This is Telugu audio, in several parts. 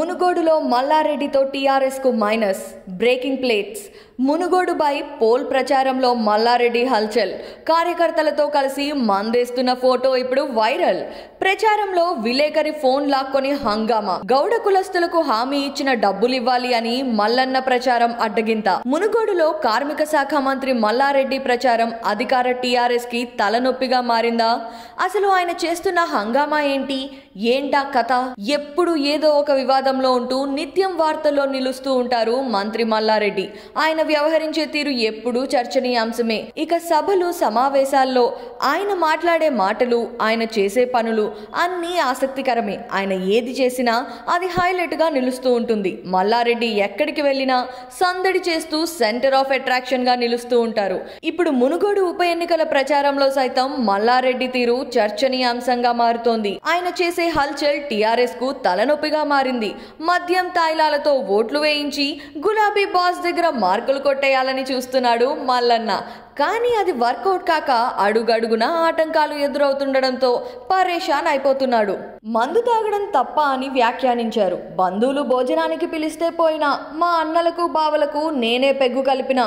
మునుగోడులో మల్లారెడ్డితో టీఆర్ఎస్ కు మైనస్. Breaking plates. మునుగోడుపై పోల్ ప్రచారంలో మల్లారెడ్డి హల్చల్. కార్యకర్తలతో కలిసి మందేస్తున్న ఫోటో ఇప్పుడు వైరల్. ప్రచారంలో విలేకరి ఫోన్ లాక్కొని హంగామా. గౌడ కులస్తులకు హామీ ఇచ్చిన డబ్బులివ్వాలి అని మల్లన్న ప్రచారం అడ్డగింత. మునుగోడులో కార్మిక శాఖ మంత్రి మల్లారెడ్డి ప్రచారం అధికార టీఆర్ఎస్ కి తలనొప్పిగా మారిందా? అసలు ఆయన చేస్తున్న హంగామా ఏంటా కథ? ఎప్పుడు ఏదో ఒక వివాదంలో ఉంటూ నిత్యం వార్తల్లో నిలుస్తూ ఉంటారు మంత్రి మల్లారెడ్డి. ఆయన వ్యవహరించే తీరు ఎప్పుడూ చర్చనీయాంశమే. ఇక సభలు సమావేశాల్లో ఆయన మాట్లాడే మాటలు, ఆయన చేసే పనులు అన్నీ ఆసక్తికరమే. ఆయన ఏది చేసినా అది హైలైట్ గా నిలుస్తూ ఉంటుంది. మల్లారెడ్డి ఎక్కడికి వెళ్ళినా సందడి చేస్తూ సెంటర్ ఆఫ్ అట్రాక్షన్ గా నిలుస్తూ ఉంటారు. ఇప్పుడు మునుగోడు ఉప ఎన్నికల ప్రచారంలో సైతం మల్లారెడ్డి తీరు చర్చనీయాంశంగా మారుతోంది. ఆయన చేసే హల్చల్ టీఆర్ఎస్ కు తలనొప్పిగా మారింది. మద్యం తాయిలాలతో ఓట్లు వేయించి గులాబీ బాస్ దగ్గర మార్కులు కొట్టేయాలని చూస్తున్నాడు మల్లన్న. కానీ అది వర్కౌట్ కాక అడుగడుగున ఆటంకాలు ఎదురవుతుండడంతో పరేషాన్ అయిపోతున్నాడు. మందు తాగడం తప్ప అని వ్యాఖ్యానించారు. బంధువులు భోజనానికి పిలిస్తే పోయినా మా అన్నలకు బావలకు నేనే పెగ్గు కలిపిన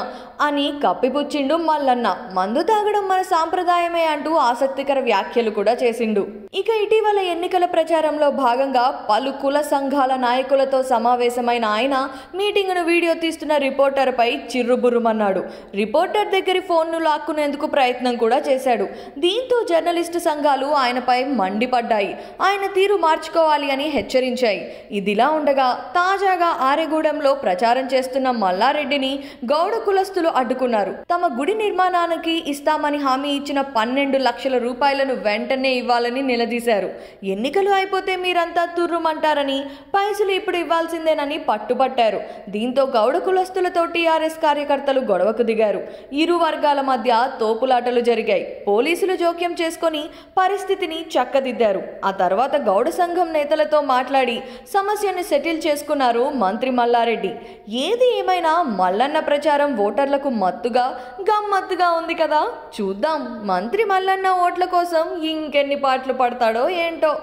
అని కప్పిపుచ్చిండు మల్లన్న. మందు తాగడం మన సాంప్రదాయమే అంటూ ఆసక్తికర వ్యాఖ్యలు కూడా చేసిండు. ఇక ఇటీవల ఎన్నికల ప్రచారంలో భాగంగా పలు కుల సంఘాల నాయకులతో సమావేశమైన ఆయన మీటింగ్ను వీడియో తీస్తున్న రిపోర్టర్ పై చిర్రుబుర్రుమన్నాడు. రిపోర్టర్ దగ్గర ఫోన్ను లాక్కునేందుకు ప్రయత్నం కూడా చేశాడు. దీంతో జర్నలిస్టు సంఘాలు ఆయనపై మండిపడ్డాయి. ఆయన తీరు మార్చుకోవాలి అని హెచ్చరించాయి. ఇదిలా ఉండగా తాజాగా ఆరెగూడెంలో ప్రచారం చేస్తున్న మల్లారెడ్డిని గౌడ కులస్తులు అడ్డుకున్నారు. తమ గుడి నిర్మాణానికి ఇస్తామని హామీ ఇచ్చిన 12 లక్షల రూపాయలను వెంటనే ఇవ్వాలని నిలదీశారు. ఎన్నికలు అయిపోతే మీరంతా తుర్రుమంటారని, పైసలు ఇప్పుడు ఇవ్వాల్సిందేనని పట్టుబట్టారు. దీంతో గౌడ కులస్తులతో టీఆర్ఎస్ కార్యకర్తలు గొడవకు దిగారు. ఇరు వర్గాల మధ్య తోపులాటలు జరిగాయి. పోలీసులు జోక్యం చేసుకొని పరిస్థితిని చక్కదిద్దారు. ఆ తర్వాత గౌడ సంఘం నేతలతో మాట్లాడి సమస్యను సెటిల్ చేసుకున్నారు మంత్రి మల్లారెడ్డి. ఏది ఏమైనా మల్లన్న ప్రచారం ఓటర్లకు మత్తుగా గమ్మత్తుగా ఉంది కదా. చూద్దాం మంత్రి మల్లన్న ఓట్ల కోసం ఇంకెన్ని పాటలు పడతాడో ఏంటో.